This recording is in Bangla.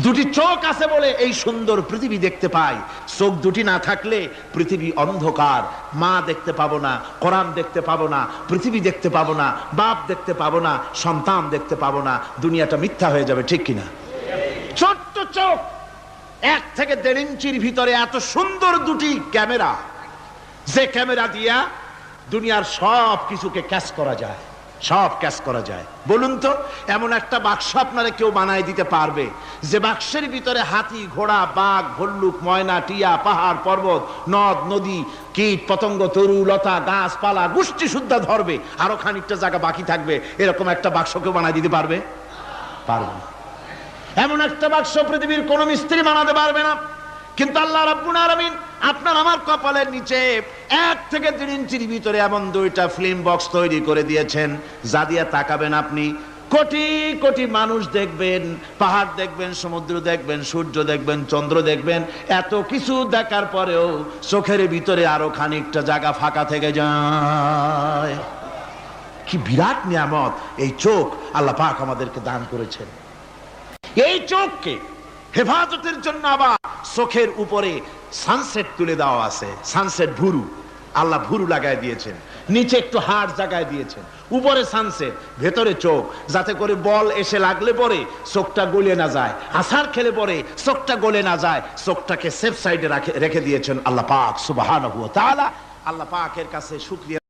দুটি চোখ আছে বলে এই সুন্দর পৃথিবী দেখতে পাই। চোখ দুটি না থাকলে পৃথিবী অন্ধকার। মা দেখতে পাবো না, কোরআন দেখতে পাবো না, পৃথিবী দেখতে পাবো না, বাপ দেখতে পাবো না, সন্তান দেখতে পাবো না, দুনিয়াটা মিথ্যা হয়ে যাবে, ঠিক কিনা? ছোট্ট চোখ, 1 থেকে 1.5 ইঞ্চির ভিতরে এত সুন্দর দুটি ক্যামেরা, যে ক্যামেরা দিয়া দুনিয়ার সব কিছুকে ক্যাচ করা যায়, সব ক্যাচ করা যায়। বলুন তো, এমন একটা বাক্স আপনারা কেউ বানায় দিতে পারবে যে বাক্সের ভিতরে হাতি, ঘোড়া, বাঘ, ভল্লুক, ময়না, টিয়া, পাহাড়, পর্বত, নদ, নদী, কীট, পতঙ্গ, তরু, লতা, গাছপালা, গোষ্ঠী সুদ্ধা ধরবে, আরো খানিকটা জায়গা বাকি থাকবে, এরকম একটা বাক্স কেউ বানায় দিতে পারবে? পারবে না। এমন একটা বাক্স পৃথিবীর কোন মিস্ত্রি বানাতে পারবে না। কিন্তু আল্লাহ রাব্বুল আলামিন আপনার আমার কপালের নিচে 1 থেকে 1.5 ইঞ্চির ভিতরে এমন 2টা ফিল্ম বক্স তৈরি করে দিয়েছেন, যা দিয়ে তাকাবেন আপনি কোটি কোটি মানুষ দেখবেন, পাহাড় দেখবেন, সমুদ্র দেখবেন, সূর্য দেখবেন, চন্দ্র দেখবেন। এত কিছু দেখার পরেও চোখের ভিতরে আরো খানিকটা জায়গা ফাঁকা থেকে যায়। কি বিরাট নিয়ামত এই চোখ আল্লাহ পাক আমাদেরকে দান করেছেন। এই চোখকে হেফাজতের জন্য আবার চোখের উপরে সানসেট তুলে দেওয়া আছে। সানসেট ভুরু, আল্লাহ ভুরু লাগায় দিয়েছেন, নিচে একটু হাড় জায়গায় দিয়েছেন, উপরে সানসেট, ভেতরে চোখ, যাতে করে বল এসে লাগলে পরে চোখটা গলে না যায়, আছাড় খেলে পরে চোখটা গলে না যায়, চোখটাকে সেফ সাইডে রেখে দিয়েছেন আল্লাহ পাক সুবহানাহু ওয়া তাআলা। আল্লাহ পাকের কাছে শুকরিয়া।